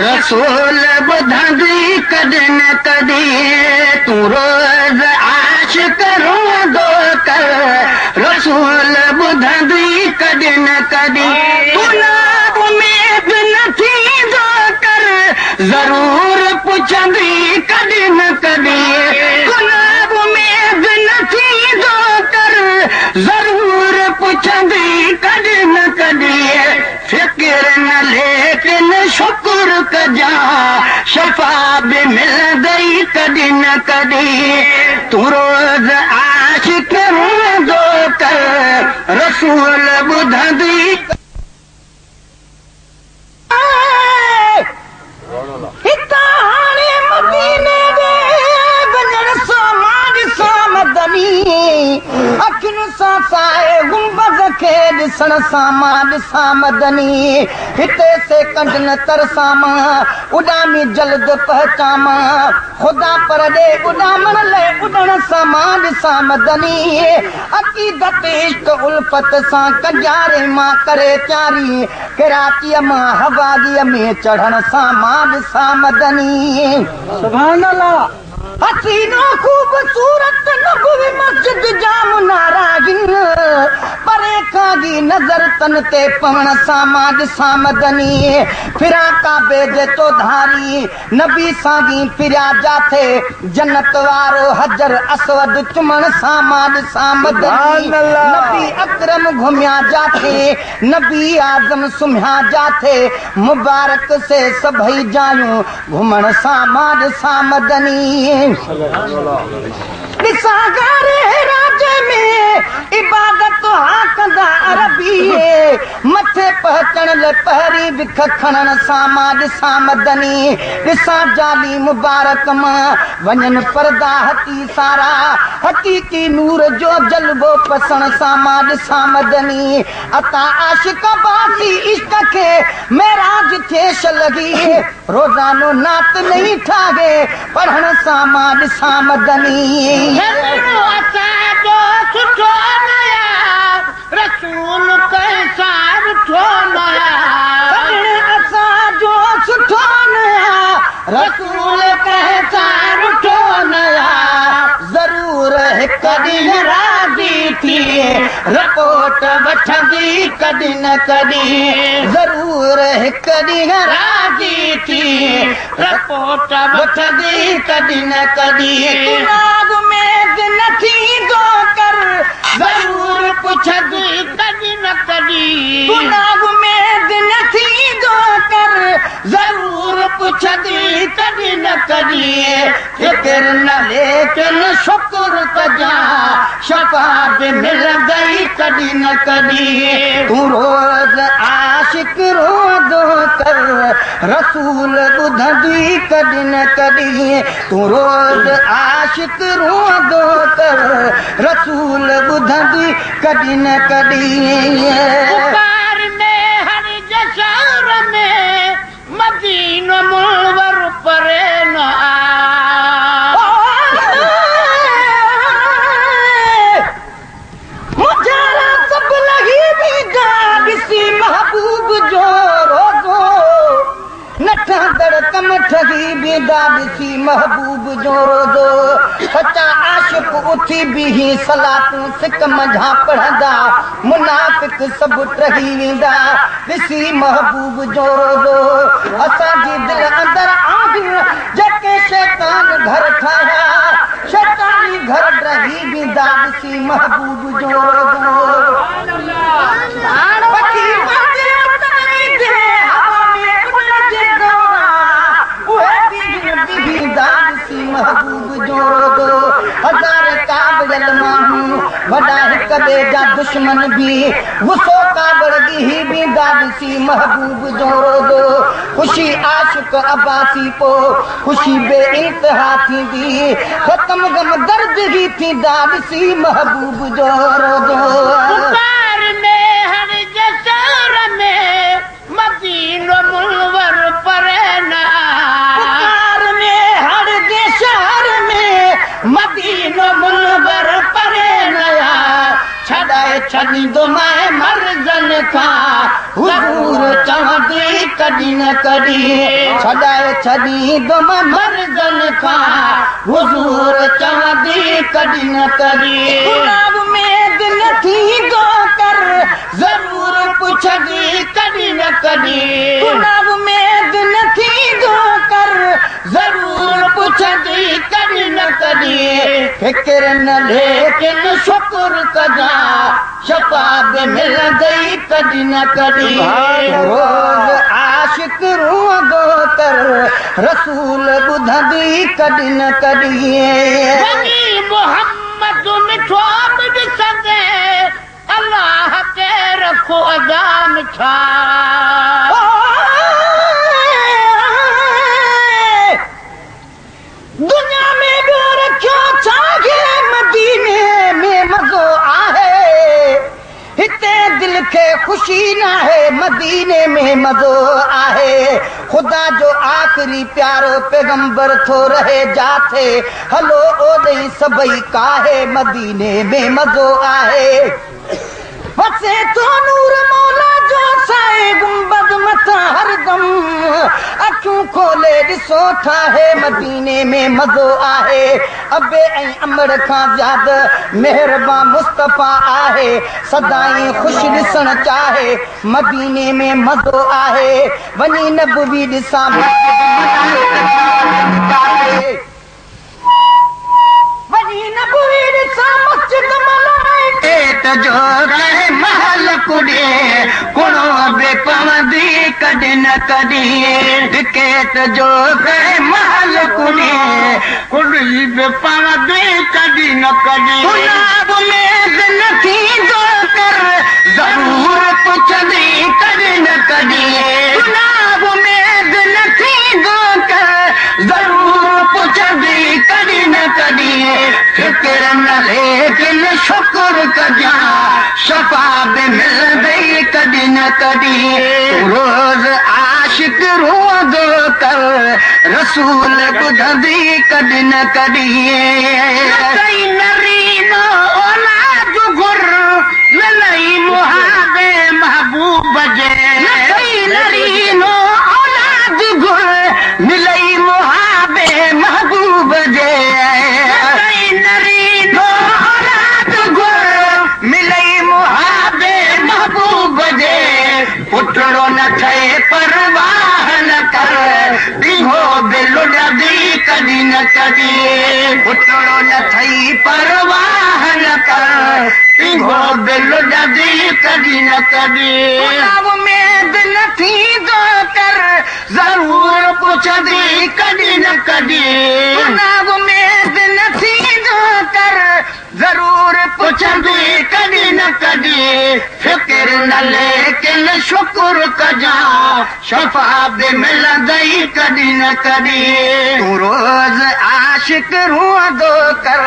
रसूल ॿुधंदी कॾहिं न कॾहिं तूं रोज़ आशिक़ रोंदो कर रसूल ॿुधंदी कॾहिं न कॾहिं तूं नाब में बि न थींदो कर ज़रूर पुछंदी कॾहिं न कॾहिं तूं नाब में बि न थींदो कर ज़रूर पुछंदी कॾहिं न कॾहिं फिक्र न लेकिन शुक्र कजा शफा भी मिल गई कभी न कभी तू रोज आशिक रोंदो कर रसूल ॿुधंदी हितां हाणे मदीने दे वञण सां मां ॾिसां मदनी अखियुनि सां साए गुंबद खे ॾिसण सां मां ॾिसां मदनी हिते सेकंड न तरसां मां उॾामी जल्द पहचामां ख़ुदा पर ॾे उॾामण लाइ उॾण सां मां ॾिसां मदनी अक़ीदत इश्क उल्फत सां कंजारे मां करे त्यारी कराचीअ मां हवागीअ में चढ़ण सां मां ॾिसां मदनी सुभान अल्लाह हसीनो खूबसूरत नबवी मस्जिद जा मुनारा गिन परे खां जी नज़र तन ते पवण सां मां ॾिसां मदनी फिरा काबे जे चौधारी नबी सां फिरिया जाथे जन्नत वारो हजर असवद चुमण सां मां ॾिसां मदनी नबी अकरम घुमिया जाथे नबी आज़म सुम्हिया जाथे मुबारक से सभई जायूं घुमण सां मां ॾिसां मदनी ॾिसां गारे राजे में इबादत हा कंदा अरबी मथे पहुचण लाइ पहिरीं विख खणण सां मां ॾिसां मदनी ॾिसां जाली मुबारक मां वञनि पर्दा हकी सारा हकीकी नूर जो जलवो पसण सां मां ॾिसां मदनी अता आशिक बासी इश्क खे मेराज थिएश लॻी रोज़ानो नात नहीं ठाहे पढ़ण सां मां ॾिसां मदनी असांजो सुठो नया रसूल कैसा रुठो नया असांजो सुठो नया रसूल कैसा रुठो नया ज़रूर हिकु ॾींहुं राज़ी थी रिपोर्ट वठंदी कॾहिं न कॾहिं ज़रूर हिकु ॾींहुं राज़ी थी रिपोर्ट वठंदी कॾहिं न कॾहिं नाग में दिन थींदो कर ज़रूर पुछंदी कॾहिं न कॾहिं नाग में दिन थींदो कर ज़रूर पुछंदी कॾहिं न कॾहिं फिक्र न लेकिन शुक्र कजा शफा भी मिल गई कभी न कभी तू रोज आशिक रोंदो कर रसूल ॿुधंदी कभी न कभी तू रोज आशिक रोंदो कर रसूल ॿुधंदी कभी न कभी पुकार में हर जशर में मदीनो मुनवर परे न महबूब जो रोज़ो नठा दड़कम ठगी बेदा ॾिसी महबूब जो रोज़ो सचा आशिक उथी बीही सलातूं सिक मंझां पढ़ंदा मुनाफ़िक सभु टही वेंदा ॾिसी महबूब जो रोज़ो असांजी दिलि अंदरि आंदियूं जेके शैतान घर ठाहिया शैतानी घर टही वेंदा ॾिसी महबूब जो रोज़ो महबूब जो रोज़ो हज़ार काबिल माण्हू वॾा हिक ॿिए जा दुश्मन भी गुस्सो काबड़ दी भी दादसी महबूब जो रोज़ो खुशी आशिक अब्बासी पो खुशी बे इंतहा थींदी ख़त्म गम दर्द ही थी दादसी महबूब जो रोज़ो पुकार में हर जशर में मदीनो मुनवर परे न मदीनो मुनवर परे नया छॾाए छॾी दुमाए मर्जन का हुजूर चवंदी कदी न कदी छॾाए छॾी दुम मर्जन का हुजूर चवंदी कदी न कदी गुलाब में दिल थी गो कर जरूर पुछदी कदी न कदी गुलाब में दिल थी गो कर जरूर पुछदी कदी न कदी फिक्र न लेकिन शुक्र कजा शफा बि मिलंदी कदी न कदी रोज़ आशिक रोंदो कर रसूल ॿुधंदी कदी न कदी मोहम्मद मिठो बि ॾिसंदे अल्लाह के रखो अजान छा दुनिया में ॿियो रखियो छागे मदीने में मज़ो आहे हिते दिल खे ख़ुशी न आहे मदीने में मज़ो आहे ख़ुदा जो आख़िरी प्यारो पैगंबर थो रहे जाथे हलो ओॾे सभई काहे मदीने में मज़ो आहे वसे तो नूर मौला जो साए गुंबद मथां हरदम अखियूं खोले ॾिसो ठाहे मदीने में मज़ो आहे अबे ऐं अमड़ खां ज़्यादा मेहरबान मुस्तफ़ा आहे सदाई ख़ुशि ॾिसण चाहे मदीने में मज़ो आहे वञी नबवी ॾिसां वञी नबवी ॾिसां मस्जिद मल्हाए पेट जो रहे महल कुॾे कुणो बि पवंदी कॾहिं न कॾहिं केत जो रहे महल कुॾे कुड़ी बि पवंदी कॾहिं न कॾहिं गुलाब में न थींदो कर ज़रूर पुछंदी कॾहिं न कॾहिं गुलाब में न थींदो कर ज़रूर पुछंदी कॾहिं न कॾहिं फिक्र न लेकिन शुक्र कजा शफा बि मिलंदी कॾहिं न कॾहिं रोज़ आशिक रोंदो कर रसूल ॿुधंदी कॾहिं न कॾहिं नरीनो औलाद घुर मिलई मुहाबे महबूब जे नरीनो औलाद घुर मिलई मुहाबे महबूब जे नरीनो औलाद घुर मिलई मुहाबे महबूब जे पुटड़ो न ठहे परवाह न कर ॾींहो बि लुॾंदी कॾहिं न कॾहिं पुटड़ो न ठही परवाह न कर ॾींहो बि लुॾंदी कॾहिं न कॾहिं में न थींदो कर ज़रूर पुछंदी कॾहिं न कॾहिं में न थींदो कर ज़रूर पुछंदी कॾहिं न कॾहिं फिक्र न लेकिन शुक्र कजा शफा बि मिलंदी कॾहिं न कॾहिं तूं रोज़ आशिक रोंदो कर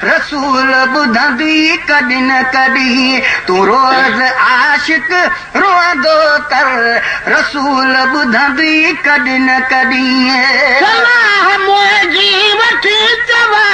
रसूल ॿुधंदी कॾहिं न कॾहिं तूं रोज़ आशिक रोंदो कर रसूल ॿुधंदी कॾहिं न कॾहिं सलाह मुंहिंजी वठी चवा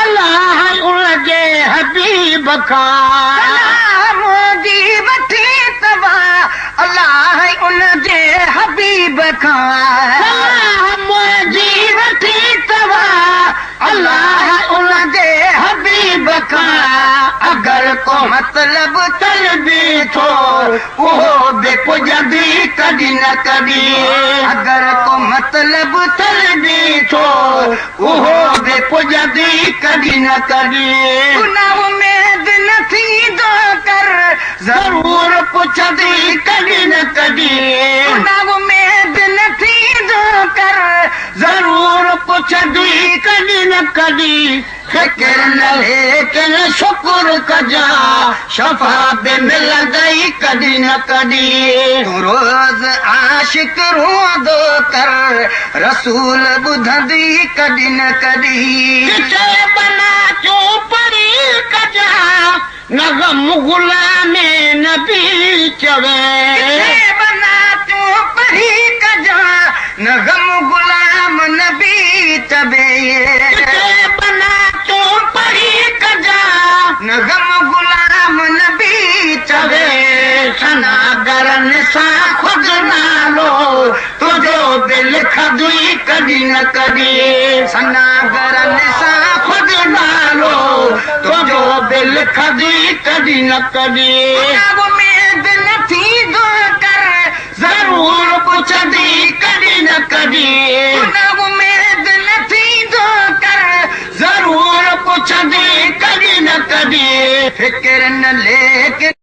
अल्लाह उनजे हबीब खां सलाह मुंहिंजी वठी चवा अल्लाह उनजे हबीब खां सलाह मुंहिंजी वठी चवा अल्लाह उनजे हबीब खां अगर को मतलब तलबी थो उहो बि पुॼंदी कॾहिं न कॾहिं अगर को मतलब तलबी थो उहो बि पुॼंदी कॾहिं न कॾहिं गुनाह में बि न थींदो कर ज़रूर पुछंदी कॾहिं न कॾहिं गुनाह में बि न थींदो कर ज़रूर पुछंदी कॾहिं न कॾहिं फिक्र न लेकिन शुक्र कजा शफा बि मिलंदी कॾहिं न कॾहिं तूं रोज़ आशिक रोंदो कर रसूल ॿुधंदी कॾहिं न कॾहिं बना चूं परी कजा न गम गुलामे नबी चवे बना चूं परी कजा न गम गुलाम नबी चवे बना चूं परी कजा न गम गुलाम नबी सनागरन सां ख़ुदि नालो तुंहिंजो दिलि खदुई कॾहिं न कॾहिं सनागरन सां ख़ुदि नालो तुंहिंजो दिलि खदुई कॾहिं न कॾहिं उमेद न थींदो कर ज़रूर पुछंदी कॾहिं न कॾहिं उमेद न थींदो कर ज़रूर पुछंदी कॾहिं न कॾहिं फिक्र न लेकिन